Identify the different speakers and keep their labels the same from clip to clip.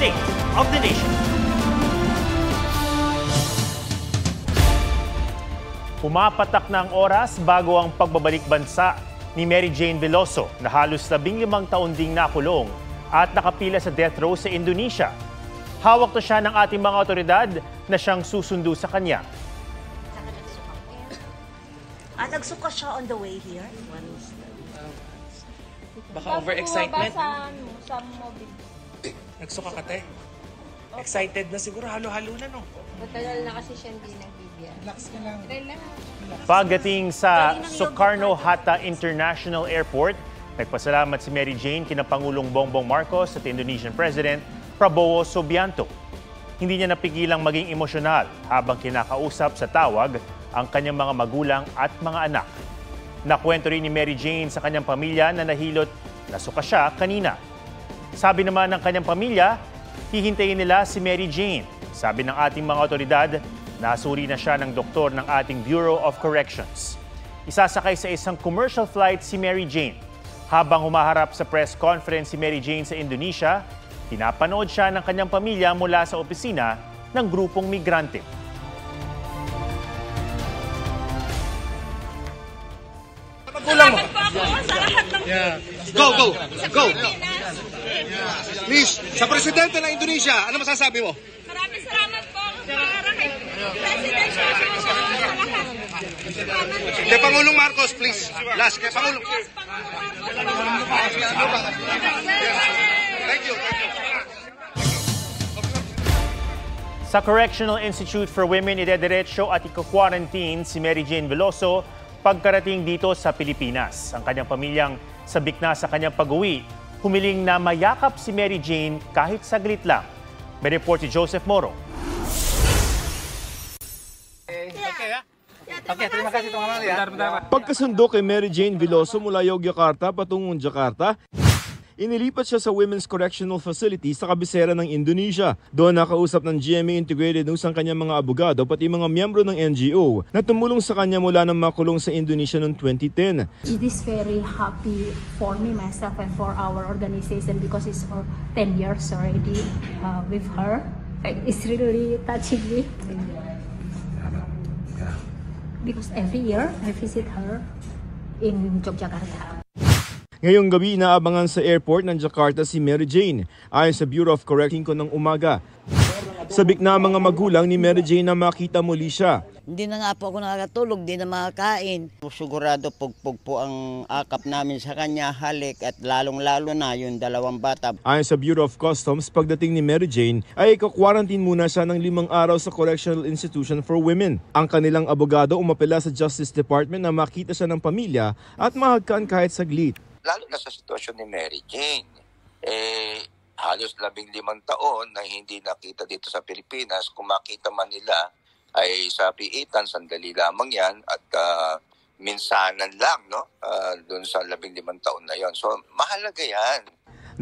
Speaker 1: State of the Nation. Pumapatak na ang oras bago ang pagbabalik bansa ni Mary Jane Veloso na halos 15 taon ding nakulong at nakapila sa death row sa Indonesia. Hawak to siya ng ating mga otoridad na siyang susundo sa kanya.
Speaker 2: Nagsuka siya on the way here?
Speaker 3: Baka overexcitement.
Speaker 4: Sa mobile.
Speaker 3: Nagsuka ka, te. Excited na siguro. Halo-halo na, no?
Speaker 4: Matagal na kasi siya hindi nagbibigyan.
Speaker 3: Relax ka lang.
Speaker 1: Pagdating sa Sukarno-Hatta International Airport, nagpasalamat si Mary Jane kina Pangulong Bongbong Marcos at Indonesian President Prabowo Subianto. Hindi niya napigilang maging emosyonal habang kinakausap sa tawag ang kanyang mga magulang at mga anak. Nakwento rin ni Mary Jane sa kanyang pamilya na nasuka siya kanina. Sabi naman ng kanyang pamilya, hihintayin nila si Mary Jane. Sabi ng ating mga otoridad, nasuri na siya ng doktor ng ating Bureau of Corrections. Isasakay sa isang commercial flight si Mary Jane. Habang humaharap sa press conference si Mary Jane sa Indonesia, pinapanood siya ng kanyang pamilya mula sa opisina ng grupong migrante.
Speaker 2: Salamat po ako sa lahat ng
Speaker 5: Go! Please, sa Presidente ng Indonesia, ano masasabi mo?
Speaker 2: Maraming salamat po para kay President Jojo sa lahat.
Speaker 5: Kay Pangulong Marcos, please. Last, kay Pangulong. Thank you.
Speaker 1: Sa Correctional Institute for Women, idediretso at iko-quarantine si Mary Jane Veloso pagkarating dito sa Pilipinas. Ang kanyang pamilyang sabik na sa kanyang pag-uwi, humiling na mayakap si Mary Jane kahit saglit lang. May report si Joseph Moro.
Speaker 6: Okay, terima kasih teman-teman.
Speaker 7: Pagkasundo kay Mary Jane Veloso mula Yogyakarta patungong Jakarta, inilipat siya sa Women's Correctional Facility sa kabisera ng Indonesia. Doon nakausap ng GMA Integrated News ang kanyang mga abogado pati mga miyembro ng NGO na tumulong sa kanya mula nang makulong sa Indonesia noong 2010.
Speaker 8: It is very happy for me, myself, and for our organization because it's for 10 years already with her. It's really touching me. Because every year I visit her in Yogyakarta.
Speaker 7: Ngayong gabi inaabangan sa airport ng Jakarta si Mary Jane ayon sa Bureau of Corrections ng umaga. Sabik na mga magulang ni Mary Jane na makita muli siya.
Speaker 9: Hindi na nga po ako nakakatulog, hindi na makakain. Sigurado pugpug po ang akap namin sa kanya, halik at lalong-lalo na yung dalawang bata.
Speaker 7: Ayon sa Bureau of Customs, pagdating ni Mary Jane ay ika-quarantine muna siya ng 5 araw sa Correctional Institution for Women. Ang kanilang abogado umapela sa Justice Department na makita siya ng pamilya at mahagkan kahit saglit.
Speaker 10: Lalo na sa sitwasyon ni Mary Jane, halos 15 taon na hindi nakita dito sa Pilipinas. Kung makita man nila ay sa piitan, sandali lamang yan at minsanan lang, no? Doon sa 15 taon na yon. So mahalaga yan.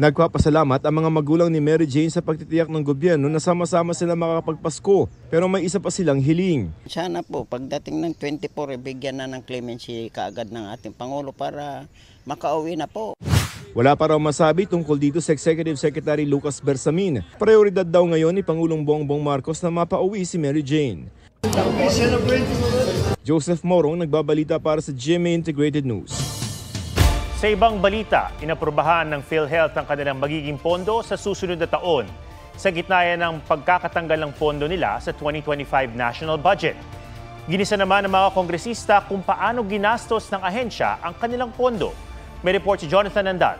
Speaker 7: Nagpapasalamat ang mga magulang ni Mary Jane sa pagtitiyak ng gobyerno na sama-sama sila makakapagpasko. Pero may isa pa silang hiling.
Speaker 9: Sana po pagdating ng 24, bigyan na ng clemency kaagad ng ating Pangulo para makauwi na po.
Speaker 7: Wala pa raw masabi tungkol dito sa Executive Secretary Lucas Bersamin. Prioridad daw ngayon ni Pangulong Bongbong Marcos na mapauwi si Mary Jane. Joseph Morong nagbabalita para sa GMA Integrated News.
Speaker 1: Sa ibang balita, inaprubahan ng PhilHealth ang kanilang magiging pondo sa susunod na taon. Sa gitna yan ng pagkakatanggal ng pondo nila sa 2025 national budget. Ginisa naman ng mga kongresista kung paano ginastos ng ahensya ang kanilang pondo. May report si Jonathan Nandal.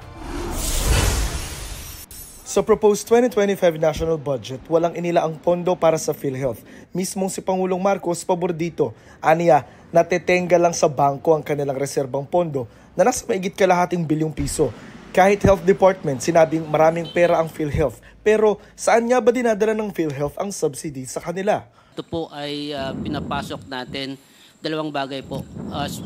Speaker 11: Sa proposed 2025 national budget, walang inilaang pondo para sa PhilHealth. Mismong si Pangulong Marcos pabor dito. Aniya, natetenga lang sa bangko ang kanilang reserbang pondo na nasa maigit kalahating bilyong piso. Kahit Health Department, sinabing maraming pera ang PhilHealth. Pero saan nga ba dinadala ng PhilHealth ang subsidy sa kanila?
Speaker 12: Ito po ay pinapasok natin dalawang bagay po.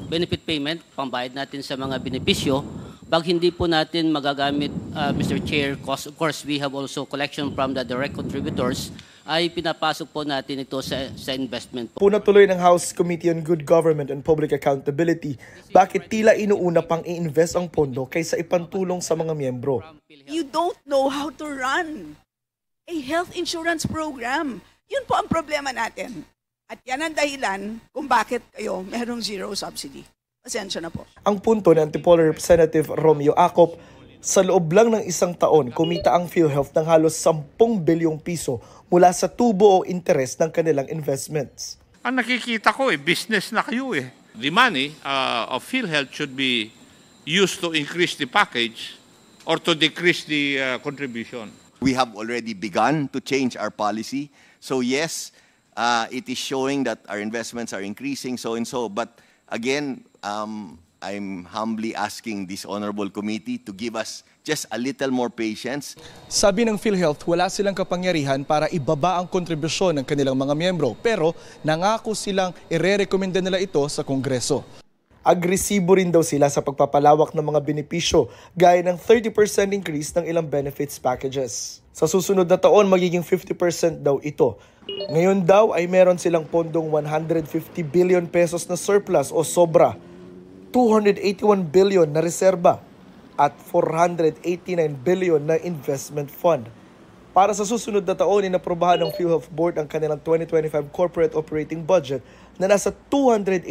Speaker 12: Benefit payment, pambayad natin sa mga benepisyo. Pag hindi po natin magagamit, Mr. Chair, of course we have also collection from the direct contributors, ay pinapasok po natin ito sa investment.
Speaker 11: Puna tuloy ng House Committee on Good Government and Public Accountability, bakit tila inuuna pang i-invest ang pondo kaysa ipantulong sa mga miyembro?
Speaker 2: You don't know how to run a health insurance program. Yun po ang problema natin. At yan ang dahilan kung bakit kayo merong zero subsidy. Pasensya na po.
Speaker 11: Ang punto ni Antipolo Representative Romeo Acop, sa loob lang ng isang taon, kumita ang PhilHealth ng halos 10 bilyong piso mula sa tubo o interes ng kanilang investments.
Speaker 6: Ang nakikita ko business na kayo The money of PhilHealth should be used to increase the package or to decrease the contribution.
Speaker 13: We have already begun to change our policy. So yes, it is showing that our investments are increasing, so and so. But again, I'm humbly asking this honorable committee to give us just a little more patience.
Speaker 11: Sabi ng PhilHealth, wala silang kapangyarihan para ibaba ang kontribusyon ng kanilang mga miyembro, pero nangako silang ire-recommenda nila ito sa Kongreso. Agresibo rin daw sila sa pagpapalawak ng mga benepisyo, gaya ng 30% increase ng ilang benefits packages. Sa susunod na taon, magiging 50% daw ito. Ngayon daw ay meron silang pondong 150 billion pesos na surplus o sobra, 281 billion na reserba at 489 billion na investment fund. Para sa susunod na taon, inaprobahan ng PhilHealth Board ang kanilang 2025 corporate operating budget na nasa 284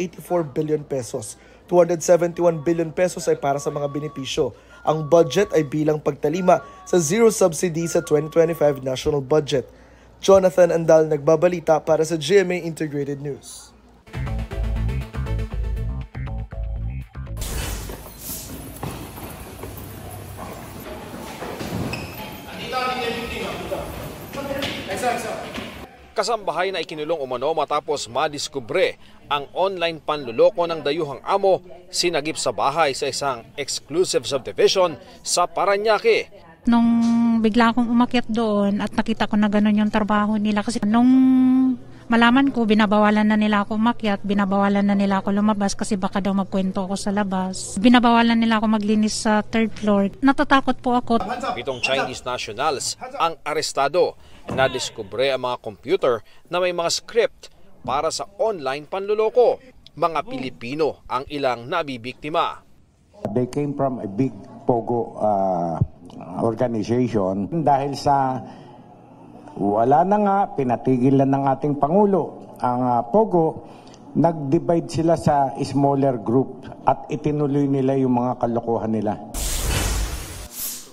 Speaker 11: billion pesos. 271 billion pesos ay para sa mga benepisyo. Ang budget ay bilang pagtalima sa zero subsidy sa 2025 national budget. Jonathan Andal nagbabalita para sa GMA Integrated News.
Speaker 14: Kasambahay na ikinulong umano matapos madiskubre ang online panluloko ng dayuhang amo sinagip sa bahay sa isang exclusive subdivision sa Parañaque.
Speaker 8: Nung bigla akong umakyat doon at nakita ko na gano'n yung trabaho nila kasi nung malaman ko binabawalan na nila ako umakyat, binabawalan na nila ako lumabas kasi baka daw magkwento ako sa labas. Binabawalan nila ako maglinis sa third floor. Natatakot po ako.
Speaker 14: 7 Chinese nationals ang arestado. Nadiskubre ang mga computer na may mga script para sa online panluloko. Mga Pilipino ang ilang nabibiktima.
Speaker 15: They came from a big Pogo organization dahil sa wala na nga, pinatigil na ng ating Pangulo ang Pogo, nag-divide sila sa smaller group at itinuloy nila yung mga kalokohan nila.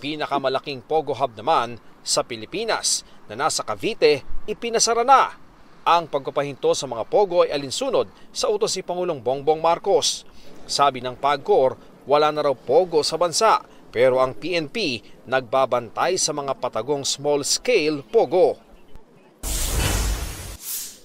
Speaker 14: Pinakamalaking Pogo hub naman sa Pilipinas na nasa Cavite, ipinasara na. Ang pagpapahinto sa mga Pogo ay alinsunod sa utos ni Pangulong Bongbong Marcos. Sabi ng PAGCOR, wala na raw Pogo sa bansa, pero ang PNP nagbabantay sa mga patagong small-scale Pogo.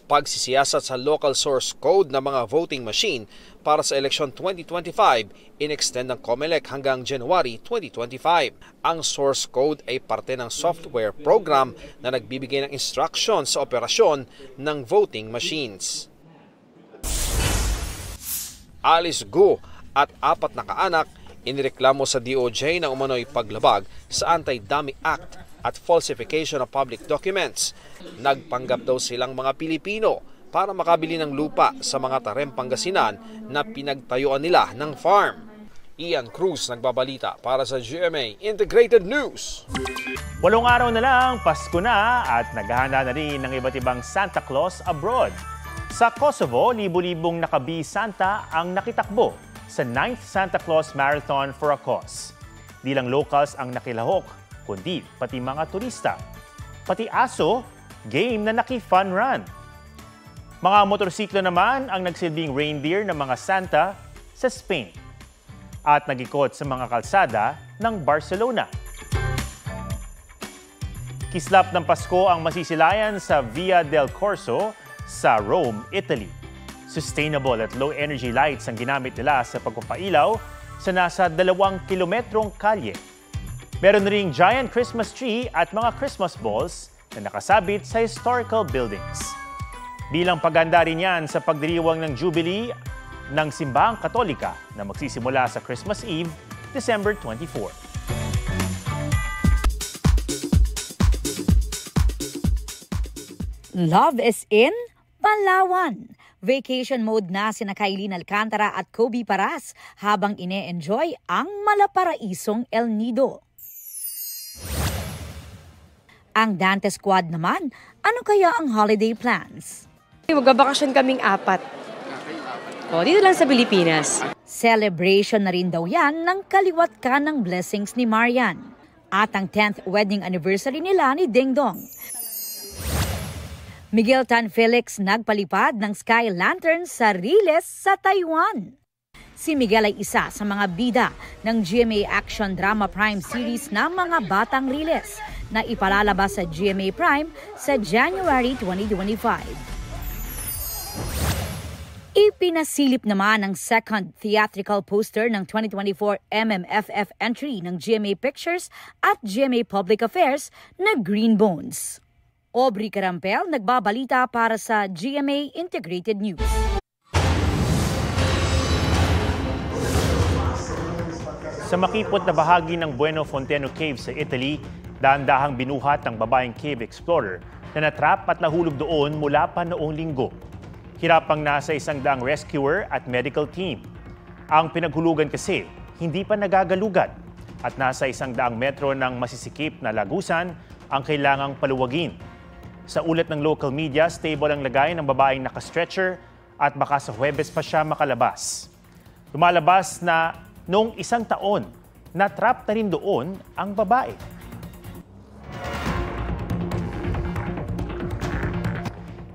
Speaker 14: Pagsisiyasat sa local source code ng mga voting machine para sa election 2025, in-extend ng COMELEC hanggang January 2025. Ang source code ay parte ng software program na nagbibigay ng instructions sa operasyon ng voting machines. Alice Gu at 4 na kaanak inireklamo sa DOJ na umano'y paglabag sa Anti-Dummy Act at falsification of public documents. Nagpanggap daw silang mga Pilipino para makabili ng lupa sa mga Tarem, Pangasinan na pinagtayuan nila ng farm. Ian Cruz nagbabalita para sa GMA Integrated News.
Speaker 1: 8 araw na lang, Pasko na at naghahanda na rin ng iba't ibang Santa Claus abroad. Sa Kosovo, libo-libong nakabi-Santa ang nakitakbo sa 9th Santa Claus Marathon for a Cause. Di lang locals ang nakilahok, kundi pati mga turista. Pati aso, game na naki-fun run. Mga motorsiklo naman ang nagsilbing reindeer ng mga Santa sa Spain at nag-ikot sa mga kalsada ng Barcelona. Kislap ng Pasko ang masisilayan sa Via del Corso sa Rome, Italy. Sustainable at low-energy lights ang ginamit nila sa pagpapailaw sa nasa 2 kilometrong kalye. Meron ring giant Christmas tree at mga Christmas balls na nakasabit sa historical buildings. Bilang paghanda rin yan sa pagdiriwang ng Jubilee ng Simbahang Katolika na magsisimula sa Christmas Eve, December 24.
Speaker 16: Love is in Palawan. Vacation mode na sina Kailin Alcantara at Kobe Paras habang ine-enjoy ang malaparaisong El Nido. Ang Dante Squad naman, ano kaya ang holiday plans?
Speaker 17: Magbabakasyon kaming 4. Dito lang sa Pilipinas.
Speaker 16: Celebration na rin daw yan ng kaliwat kanang blessings ni Marian at ang 10th wedding anniversary nila ni Ding Dong. Miguel Tan Felix nagpalipad ng Sky Lantern sa Riles sa Taiwan. Si Miguel ay isa sa mga bida ng GMA Action Drama Prime series na Mga Batang Riles na ipalalabas sa GMA Prime sa January 2025. Ipinasilip naman ang second theatrical poster ng 2024 MMFF entry ng GMA Pictures at GMA Public Affairs na Green Bones. Aubrey Carampel nagbabalita para sa GMA Integrated News.
Speaker 1: Sa makipot na bahagi ng Bueno Fonteno Cave sa Italy, dahan-dahang binuhat ng babaeng cave explorer na natrap at nahulog doon mula pa noong linggo. Hirapang nasa 100 rescuer at medical team. Ang pinaghulugan kasi hindi pa nagagalugan at nasa 100 metro ng masisikip na lagusan ang kailangang paluwagin. Sa ulat ng local media, stable ang lagay ng babaeng naka-stretcher at baka sa Huwebes pa siya makalabas. Lumalabas na noong 1 taon, natrap na rin doon ang babae.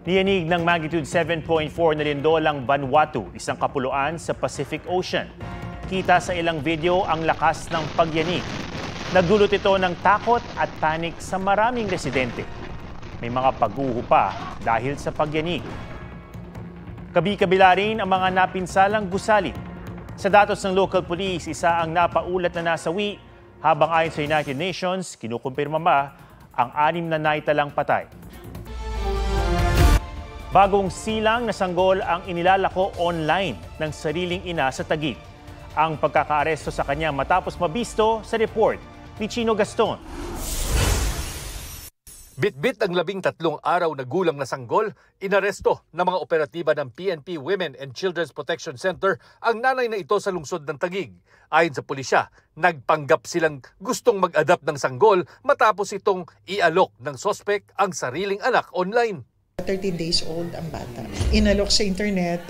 Speaker 1: Niyanig ng magnitude 7.4 na lindol ang Vanuatu, isang kapuluan sa Pacific Ocean. Kita sa ilang video ang lakas ng pagyanig. Nagdulot ito ng takot at panik sa maraming residente. May mga pagguho pa dahil sa pagyanig. Kabi-kabila rin ang mga napinsalang gusali. Sa datos ng local police, isa ang napaulat na nasawi, habang ayon sa United Nations, kinukumpirma ba ang 6 na naitalang patay. Bagong silang na sanggol ang inilalako online ng sariling ina sa Taguig. Ang pagkakaaresto sa kanya matapos mabisto sa report ni Chino Gaston.
Speaker 18: Bitbit ang 13 araw na gulang na sanggol, inaresto ng mga operatiba ng PNP Women and Children's Protection Center ang nanay na ito sa lungsod ng Taguig. Ayon sa pulisya, nagpanggap silang gustong mag-adapt ng sanggol matapos itong ialok ng sospek ang sariling anak online.
Speaker 19: 13 days old ang bata. Inalok sa internet,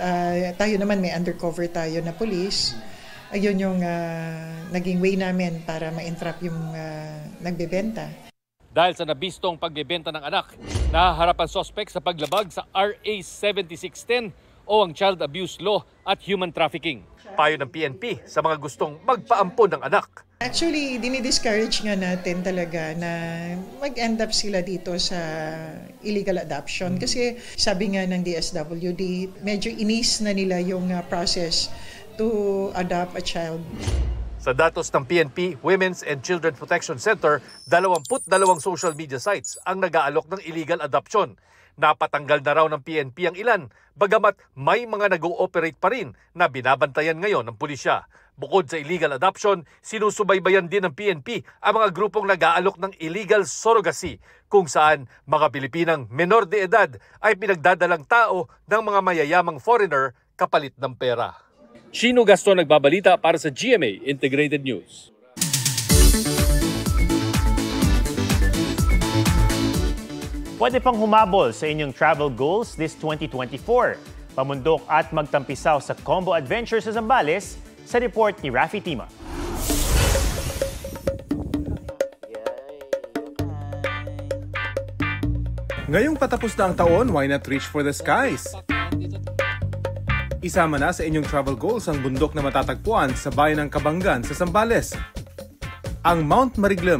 Speaker 19: tayo naman may undercover tayo na police. Ayun yung naging way namin para ma-entrap yung nagbebenta.
Speaker 18: Dahil sa nabistong pagbebenta ng anak, nahaharap ang sospek sa paglabag sa RA 7610 o ang Child Abuse Law at Human Trafficking. Payo ng PNP sa mga gustong magpaampon ng anak.
Speaker 19: Actually, dinidiscourage nga natin talaga na mag-end up sila dito sa illegal adoption. Kasi sabi nga ng DSWD, medyo inis na nila yung process to adopt a child.
Speaker 18: Sa datos ng PNP Women's and Children's Protection Center, 22 social media sites ang nag-aalok ng illegal adoption. Napatanggal na raw ng PNP ang ilan, bagamat may mga nag-ooperate pa rin na binabantayan ngayon ng pulisya. Bukod sa illegal adoption, sinusubaybayan din ng PNP ang mga grupong nag-aalok ng illegal surrogacy, kung saan mga Pilipinang menor de edad ay pinagdadalang tao ng mga mayayamang foreigner kapalit ng pera. Chino Gaston nagbabalita para sa GMA Integrated News.
Speaker 1: Pwede pang humabol sa inyong travel goals this 2024. Pamundok at magtampisaw sa Combo Adventure sa Zambales sa report ni Rafi Tima.
Speaker 20: Ngayong patapos na ang taon, why not reach for the skies? Isama na sa inyong travel goals ang bundok na matatagpuan sa bayan ng Kabanggan sa Zambales, ang Mount Mariglem.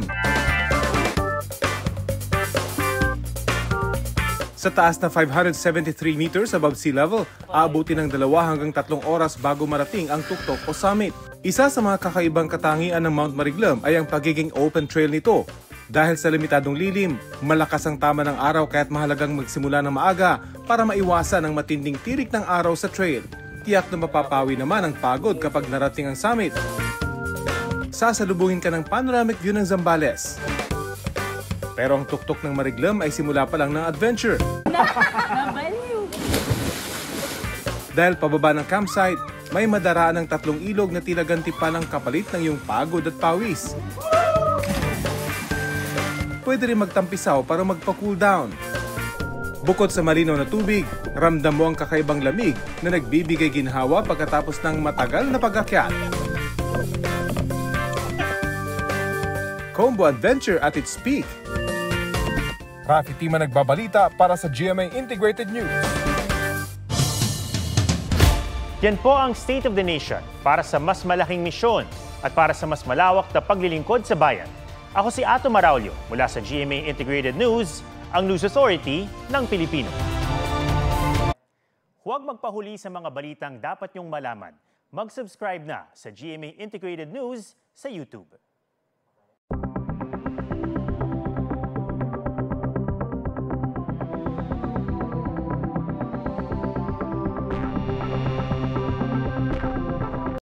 Speaker 20: Sa taas na 573 meters above sea level, aabutin ng 2 hanggang 3 oras bago marating ang tuktok o summit. Isa sa mga kakaibang katangian ng Mount Mariglem ay ang pagiging open trail nito. Dahil sa limitadong lilim, malakas ang tama ng araw kaya't mahalagang magsimula ng maaga para maiwasan ang matinding tirik ng araw sa trail. Tiyak na mapapawi naman ang pagod kapag narating ang summit. Sasalubungin ka ng panoramic view ng Zambales. Pero ang tuktok ng Mariglem ay simula pa lang ng adventure. Dahil pababa ng campsite, may madaraan ng 3 ilog na tila ganti pa ng kapalit ng iyong pagod at pawis. pwede rin magtampisaw para magpa-cool down. Bukod sa malinaw na tubig, ramdam mo ang kakaibang lamig na nagbibigay ginhawa pagkatapos ng matagal na pag-akyat. Combo Adventure at its peak. Rafi Tima nagbabalita para sa GMA Integrated News.
Speaker 1: Yan po ang State of the Nation para sa mas malaking misyon at para sa mas malawak na paglilingkod sa bayan. Ako si Ato Maraulio mula sa GMA Integrated News, ang News Authority ng Pilipino. Huwag magpahuli sa mga balitang dapat niyong malaman. Mag-subscribe na sa GMA Integrated News sa YouTube.